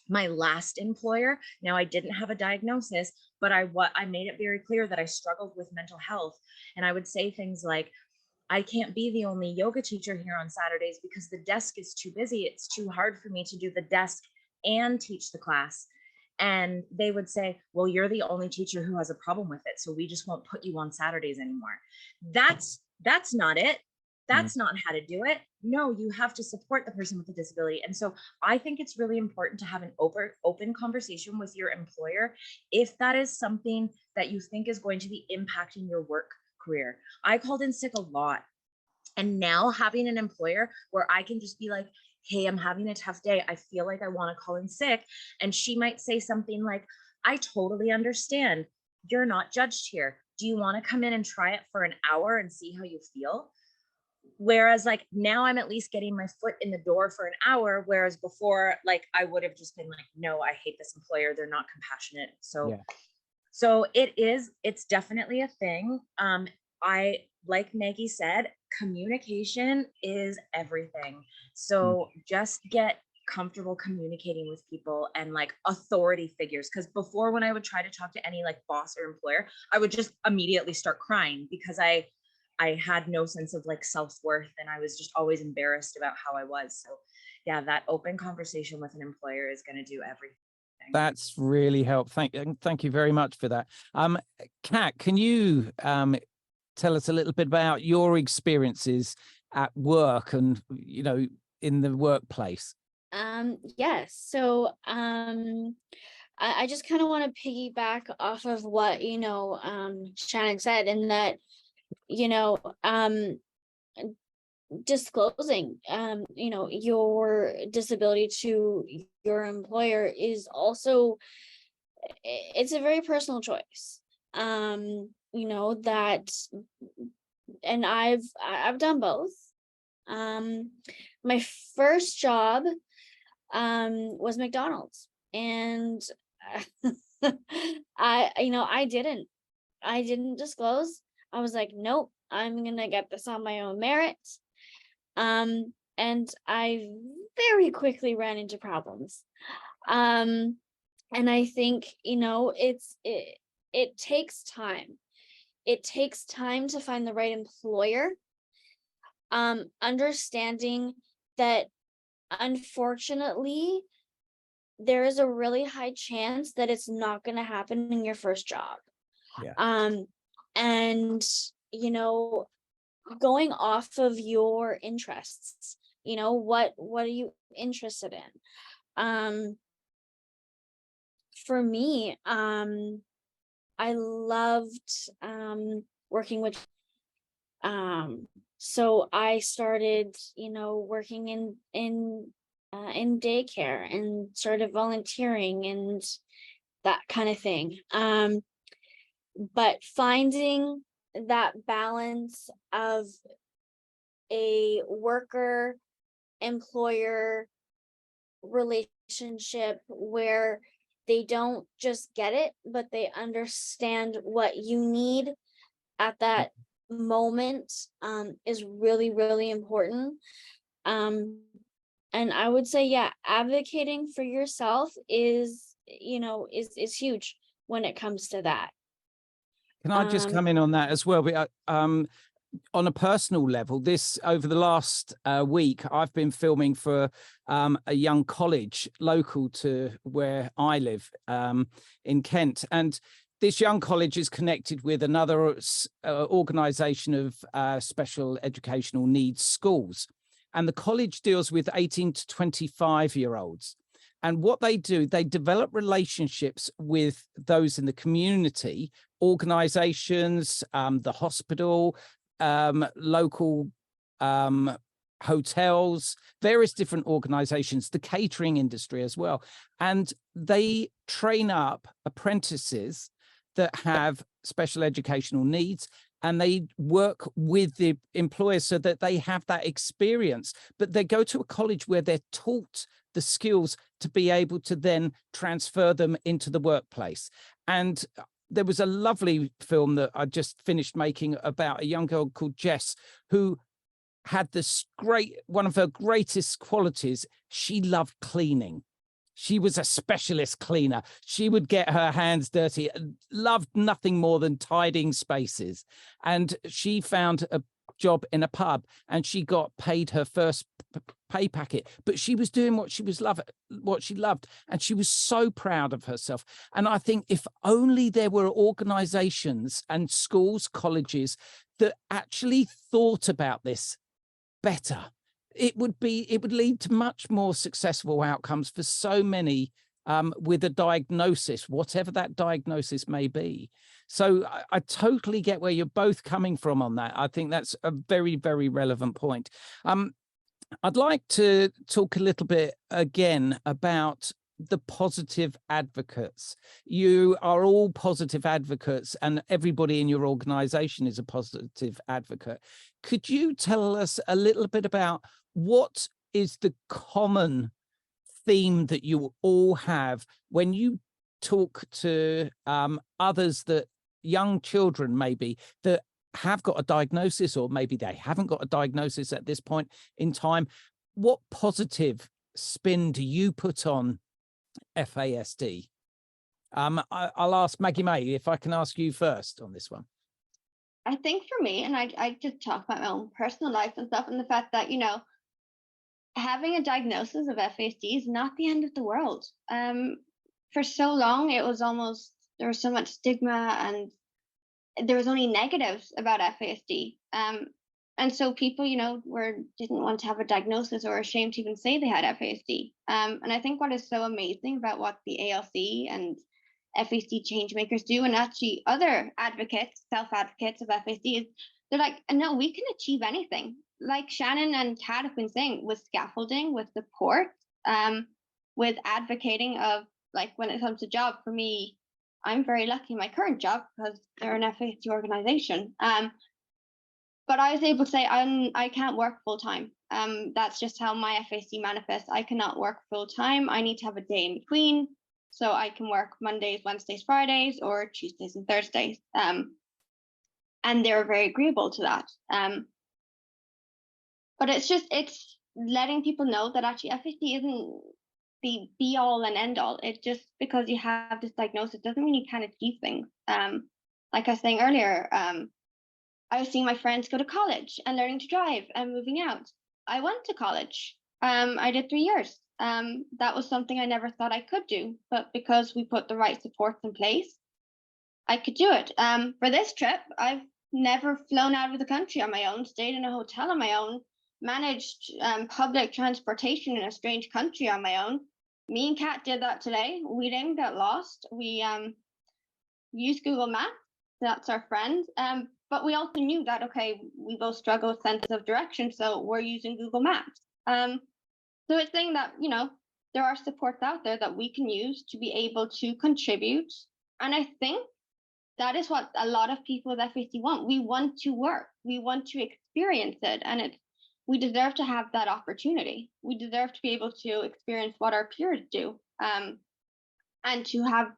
My last employer, now I didn't have a diagnosis, but I made it very clear that I struggled with mental health. And I would say things like, I can't be the only yoga teacher here on Saturdays because the desk is too busy. It's too hard for me to do the desk and teach the class. And they would say, well, you're the only teacher who has a problem with it, so we just won't put you on Saturdays anymore. That's not it. That's not how to do it. No, you have to support the person with a disability. And so I think it's really important to have an open conversation with your employer if that is something that you think is going to be impacting your work career. I called in sick a lot. And now having an employer where I can just be like, hey, I'm having a tough day. I feel like I want to call in sick. And she might say something like, I totally understand. You're not judged here. Do you want to come in and try it for an hour and see how you feel? Whereas like now I'm at least getting my foot in the door for an hour. Whereas before, like I would have just been like, no, I hate this employer. They're not compassionate. So it's definitely a thing. Like Maggie said, communication is everything. So just get comfortable communicating with people and like authority figures. Because before, when I would try to talk to any like boss or employer, I would just immediately start crying because I had no sense of like self-worth, and I was just always embarrassed about how I was. So yeah, that open conversation with an employer is going to do everything. That's really helpful. Thank you very much for that. Kat, can you tell us a little bit about your experiences at work and, you know, in the workplace? Yes. So I just kind of want to piggyback off of what, Shannon said, in that, disclosing, your disability to your employer is also, it's a very personal choice. That, and I've done both. My first job was McDonald's, and I didn't disclose. I was like, nope, I'm gonna get this on my own merit. And I very quickly ran into problems. And I think, it takes time. It takes time to find the right employer. Understanding that, unfortunately, there is a really high chance that it's not going to happen in your first job. Yeah. And, going off of your interests, what are you interested in? For me, I loved working with, so I started, working in daycare and started volunteering and that kind of thing. But finding that balance of a worker employer relationship where they don't just get it, but they understand what you need at that moment, is really, really important. And I would say, yeah, advocating for yourself is huge when it comes to that. Can I just come in on that as well? On a personal level, over the last week, I've been filming for a young college local to where I live, in Kent. And this young college is connected with another organisation of special educational needs schools. And the college deals with 18 to 25-year-olds. And what they do, they develop relationships with those in the community, organizations, the hospital, local hotels, various different organizations, the catering industry as well. And they train up apprentices that have special educational needs, and they work with the employers so that they have that experience. But they go to a college where they're taught the skills to be able to then transfer them into the workplace. And there was a lovely film that I just finished making about a young girl called Jess, who had this one of her greatest qualities. She loved cleaning. She was a specialist cleaner. She would get her hands dirty, loved nothing more than tidying spaces. And she found a job in a pub, and she got paid her first pay packet, but she was doing what she loved, and she was so proud of herself. And I think if only there were organizations and schools, colleges that actually thought about this better, it would lead to much more successful outcomes for so many with a diagnosis, whatever that diagnosis may be. So I totally get where you're both coming from on that. I think that's a very, very relevant point. I'd like to talk a little bit again about the positive advocates. You are all positive advocates, and everybody in your organization is a positive advocate. Could you tell us a little bit about what is the common theme that you all have when you talk to others, that young children maybe that have got a diagnosis, or maybe they haven't got a diagnosis at this point in time? What positive spin do you put on FASD? I'll ask Maggie May, if I can ask you first on this one. I think for me, and I just talk about my own personal life and stuff, and the fact that, you know, having a diagnosis of FASD is not the end of the world. For so long, it was almost, there was so much stigma, and there was only negatives about FASD. And so people, you know, didn't want to have a diagnosis, or ashamed to even say they had FASD. And I think what is so amazing about what the ALC and FASD Changemakers do, and actually other advocates, self-advocates of FASD, is they're like, no, we can achieve anything. Like Shannon and Kat have been saying, with scaffolding, with support, with advocating of, like, when it comes to job, for me, I'm very lucky in my current job because they're an FASD organization. But I was able to say, I can't work full time. That's just how my FASD manifests. I cannot work full time. I need to have a day in between, so I can work Mondays, Wednesdays, Fridays, or Tuesdays and Thursdays. And they're very agreeable to that. But it's letting people know that actually FASD isn't the be all and end all. It just, because you have this diagnosis doesn't mean you can't achieve things. Like I was saying earlier, I was seeing my friends go to college and learning to drive and moving out. I went to college. I did 3 years. That was something I never thought I could do, but because we put the right supports in place, I could do it. For this trip, I've never flown out of the country on my own, stayed in a hotel on my own, managed public transportation in a strange country on my own. Me and Kat did that today. We didn't get lost. We used Google Maps. That's our friend. But we also knew that, okay, we both struggle with sense of direction, so we're using Google Maps. So it's saying that, you know, there are supports out there that we can use to be able to contribute. And I think that is what a lot of people with FASD want. We want to work. We want to experience it. And we deserve to have that opportunity. We deserve to be able to experience what our peers do, and to have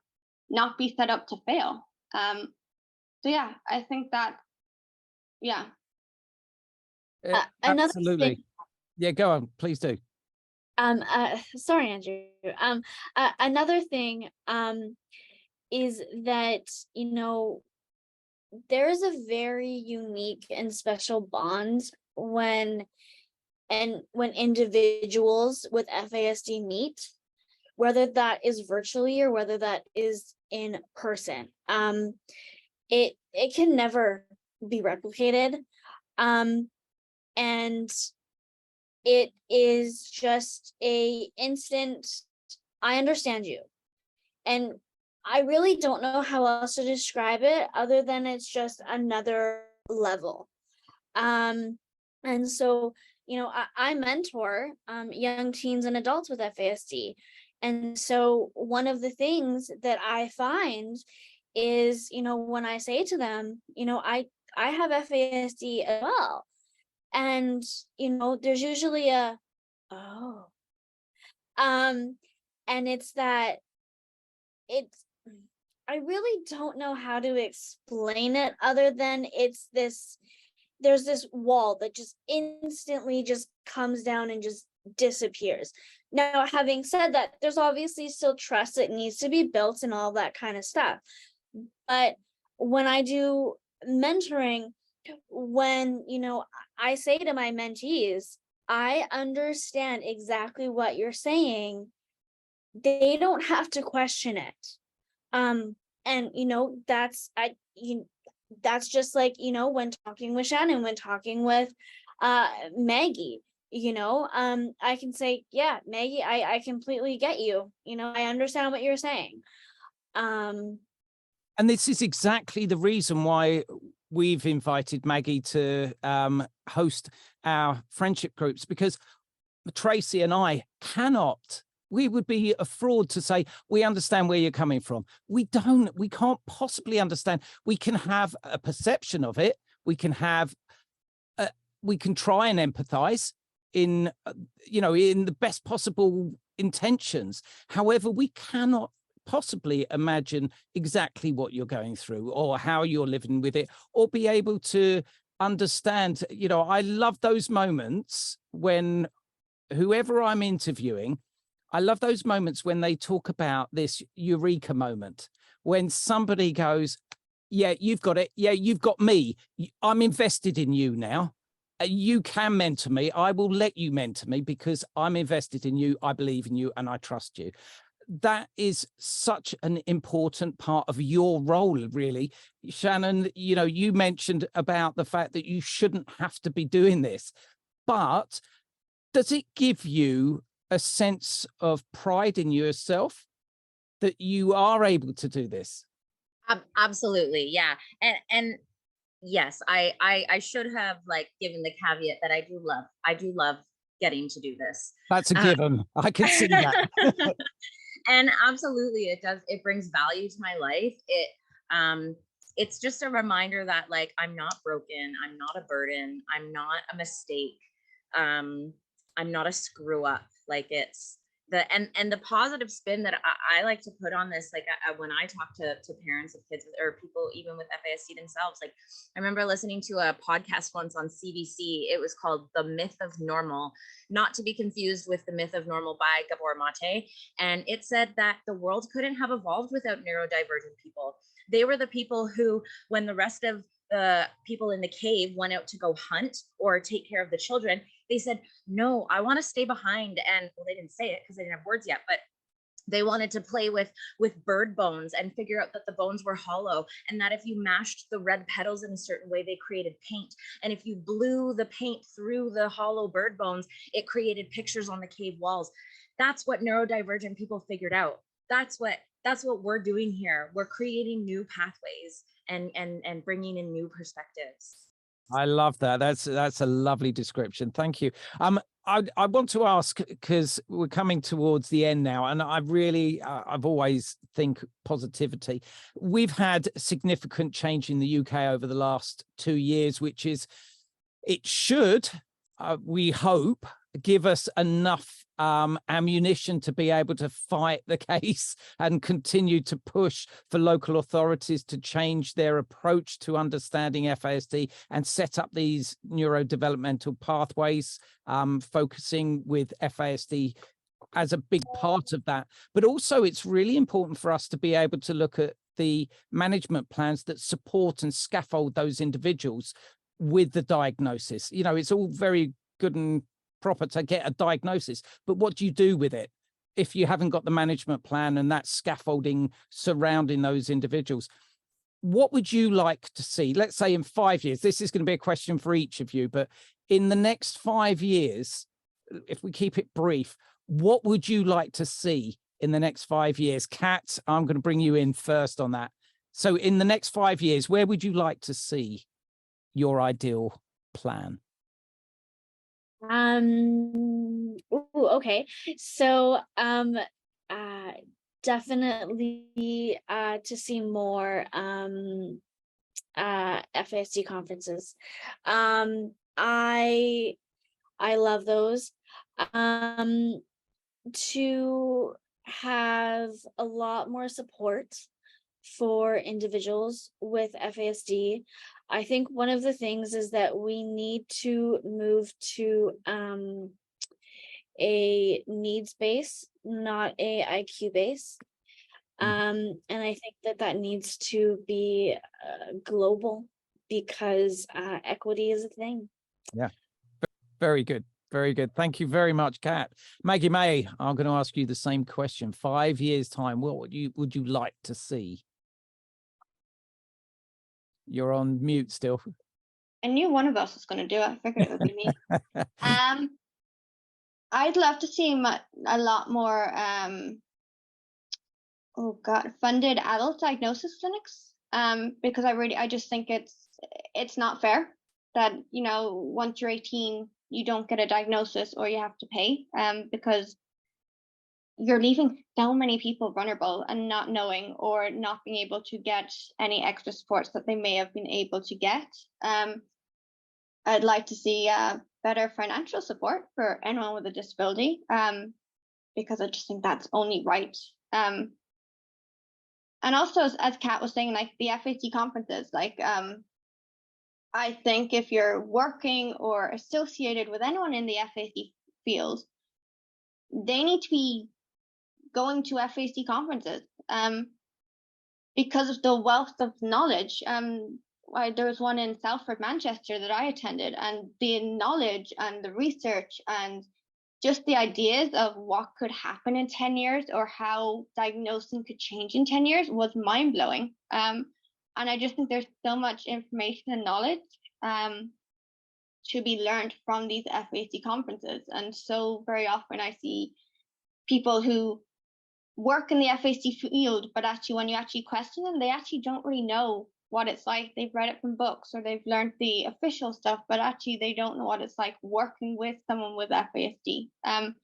not be set up to fail. So yeah, I think that, yeah. Absolutely. Thing, yeah, go on, please do. Sorry, Andrew. Another thing is that, you know, there is a very unique and special bond when individuals with FASD meet, whether that is virtually or whether that is in person. It can never be replicated. And it is just a instant I understand you. And I really don't know how else to describe it other than it's just another level. And so, I mentor young teens and adults with FASD. And so one of the things that I find is, when I say to them, I have FASD as well. And, there's usually a, oh, and it's that I really don't know how to explain it other than there's this wall that just instantly just comes down and just disappears. Now, having said that, there's obviously still trust that needs to be built and all that kind of stuff. But when I do mentoring, when, I say to my mentees, I understand exactly what you're saying. They don't have to question it. And that's just like, when talking with Shannon, when talking with Maggie, I can say, yeah, Maggie, I completely get you. I understand what you're saying. And this is exactly the reason why we've invited Maggie to host our friendship groups, because Tracy and I we would be a fraud to say we understand where you're coming from. We can't possibly understand. We can have a perception of it. We can try and empathize in the best possible intentions. However, we cannot possibly imagine exactly what you're going through or how you're living with it, or be able to understand. I love those moments when whoever I'm interviewing, I love those moments when they talk about this eureka moment, when somebody goes, yeah, you've got it. Yeah, you've got me. I'm invested in you now. You can mentor me. I will let you mentor me because I'm invested in you. I believe in you and I trust you. That is such an important part of your role, really. Shannon, you mentioned about the fact that you shouldn't have to be doing this, but does it give you a sense of pride in yourself that you are able to do this? Absolutely. Yeah. And yes, I should have given the caveat that I do love getting to do this. That's a given. I can see that. And absolutely it does. It brings value to my life. It's just a reminder that I'm not broken. I'm not a burden. I'm not a mistake. I'm not a screw up. It's and the positive spin that I like to put on this, when I talk to parents of kids or people even with FASD themselves, I remember listening to a podcast once on CBC. It was called The Myth of Normal, not to be confused with The Myth of Normal by Gabor Mate. And it said that the world couldn't have evolved without neurodivergent people. They were the people who, when the rest of the people in the cave went out to go hunt or take care of the children, they said, no, I want to stay behind. And well, they didn't say it because they didn't have words yet, but they wanted to play with bird bones and figure out that the bones were hollow, and that if you mashed the red petals in a certain way, they created paint. And if you blew the paint through the hollow bird bones, it created pictures on the cave walls. That's what neurodivergent people figured out. That's what we're doing here. We're creating new pathways and bringing in new perspectives. I love that. That's a lovely description. Thank you. I want to ask, because we're coming towards the end now, and I've always think positivity. We've had significant change in the UK over the last 2 years, it should, we hope, give us enough ammunition to be able to fight the case and continue to push for local authorities to change their approach to understanding FASD and set up these neurodevelopmental pathways, focusing with FASD as a big part of that. But also it's really important for us to be able to look at the management plans that support and scaffold those individuals with the diagnosis. It's all very good and proper to get a diagnosis, but what do you do with it if you haven't got the management plan and that scaffolding surrounding those individuals? What would you like to see, let's say in 5 years? This is going to be a question for each of you, but in the next 5 years, if we keep it brief, what would you like to see in the next 5 years? Kat, I'm going to bring you in first on that. So in the next 5 years, where would you like to see your ideal plan? Okay. So definitely to see more FASD conferences. I love those. To have a lot more support for individuals with FASD. I think one of the things is that we need to move to a needs base, not a IQ base. And I think that needs to be global, because equity is a thing. Yeah, very good. Very good. Thank you very much, Kat. Maggie May, I'm going to ask you the same question. 5 years' time, what would you like to see? You're on mute still. I knew one of us was going to do it. I figured it would be me. I'd love to see a lot more funded adult diagnosis clinics. Because I just think it's not fair that, you know, once you're 18, you don't get a diagnosis or you have to pay, because you're leaving so many people vulnerable and not knowing or not being able to get any extra supports that they may have been able to get. I'd like to see better financial support for anyone with a disability, because I just think that's only right. And also, as Kat was saying, like the FASD conferences, like I think if you're working or associated with anyone in the FASD field, they need to be going to FASD conferences, because of the wealth of knowledge. There was one in Salford, Manchester that I attended, and the knowledge and the research and just the ideas of what could happen in 10 years or how diagnosing could change in 10 years was mind-blowing. And I just think there's so much information and knowledge to be learned from these FASD conferences. And so very often I see people who work in the FASD field, but actually when you actually question them, they actually don't really know what it's like. They've read it from books or they've learned the official stuff, but actually they don't know what it's like working with someone with FASD. And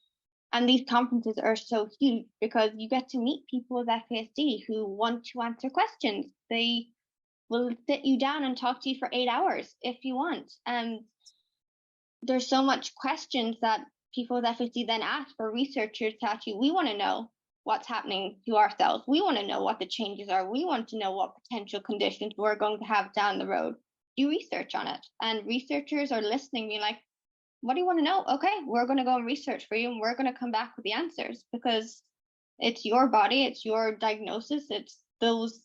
these conferences are so huge because you get to meet people with FASD who want to answer questions. They will sit you down and talk to you for 8 hours if you want. And there's so much questions that people with FASD then ask for researchers to actually, we want to know what's happening to ourselves. We want to know what the changes are. We want to know what potential conditions we're going to have down the road. Do research on it. And researchers are listening, being like, what do you want to know? Okay, we're going to go and research for you, and we're going to come back with the answers, because it's your body, it's your diagnosis, it's those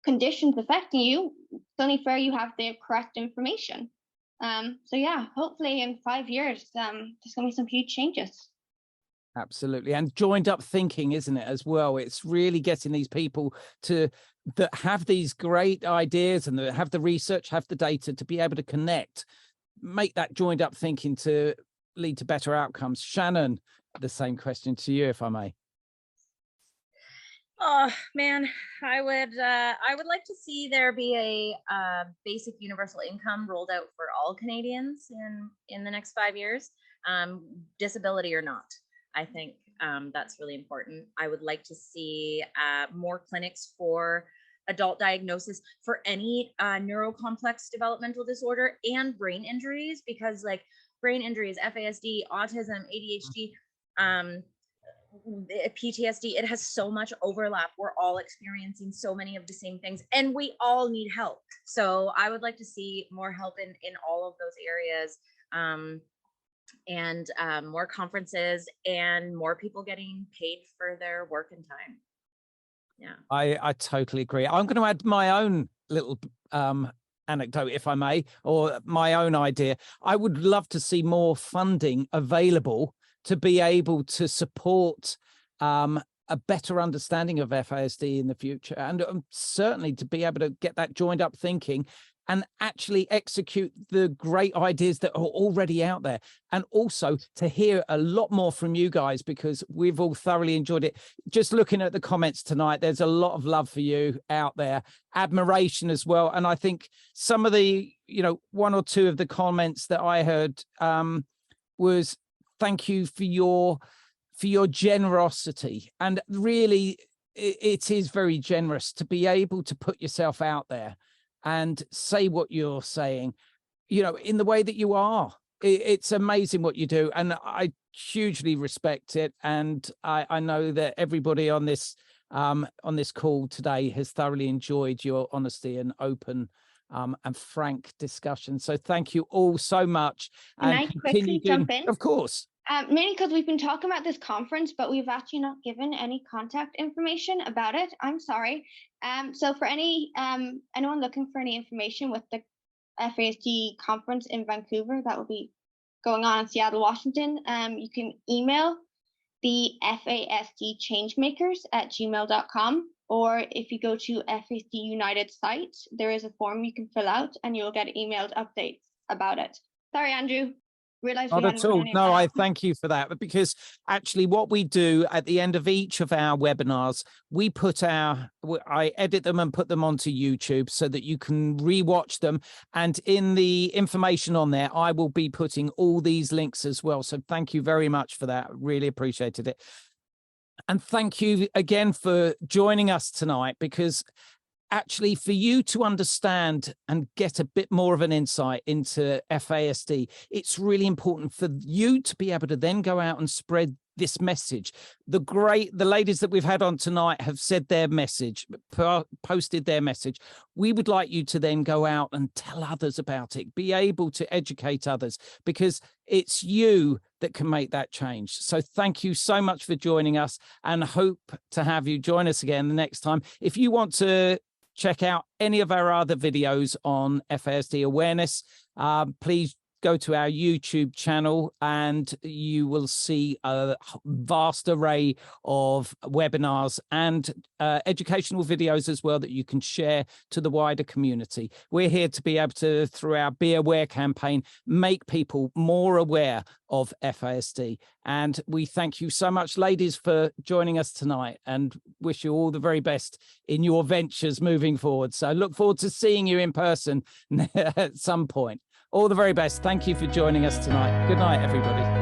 conditions affecting you. It's only fair you have the correct information. So yeah, hopefully in 5 years, there's going to be some huge changes. Absolutely. And joined up thinking, isn't it, as well? It's really getting these people that have these great ideas and that have the research, have the data to be able to connect, make that joined up thinking to lead to better outcomes. Shannon, the same question to you, if I may. Oh man, I would like to see there be a basic universal income rolled out for all Canadians in the next 5 years, disability or not. I think that's really important. I would like to see more clinics for adult diagnosis for any neurocomplex developmental disorder and brain injuries, because like brain injuries, FASD, autism, ADHD, PTSD, it has so much overlap. We're all experiencing so many of the same things and we all need help. So I would like to see more help in all of those areas, and more conferences and more people getting paid for their work and time. Yeah, I totally agree. I'm going to add my own little anecdote, if I may, or my own idea. I would love to see more funding available to be able to support a better understanding of FASD in the future, and certainly to be able to get that joined up thinking and actually execute the great ideas that are already out there. And also to hear a lot more from you guys, because we've all thoroughly enjoyed it. Just looking at the comments tonight, there's a lot of love for you out there, admiration as well. And I think some of the, one or two of the comments that I heard was thank you for your generosity. And really, it is very generous to be able to put yourself out there and say what you're saying, in the way that you are. It's amazing what you do, and I hugely respect it. And I know that everybody on this call today has thoroughly enjoyed your honesty and open and frank discussion. So thank you all so much. Can I quickly jump in? Of course. Mainly because we've been talking about this conference, but we've actually not given any contact information about it. I'm sorry. So for anyone looking for any information with the FASD conference in Vancouver that will be going on in Seattle, Washington, you can email the FASD Changemakers at gmail.com, or if you go to FASD United site, there is a form you can fill out and you'll get emailed updates about it. Sorry, Andrew. Not at all. No, I thank you for that. Because actually what we do at the end of each of our webinars, I edit them and put them onto YouTube so that you can rewatch them. And in the information on there, I will be putting all these links as well. So thank you very much for that. Really appreciated it. And thank you again for joining us tonight, because actually for you to understand and get a bit more of an insight into FASD, it's really important for you to be able to then go out and spread this message. The ladies that we've had on tonight have said their message, posted their message. We would like you to then go out and tell others about it, be able to educate others, because it's you that can make that change. So thank you so much for joining us, and hope to have you join us again the next time. If you want to check out any of our other videos on FASD Awareness, please go to our YouTube channel and you will see a vast array of webinars and educational videos as well that you can share to the wider community. We're here to be able to, through our Be Aware campaign, make people more aware of FASD. And we thank you so much, ladies, for joining us tonight, and wish you all the very best in your ventures moving forward. So I look forward to seeing you in person at some point. All the very best. Thank you for joining us tonight. Good night, everybody.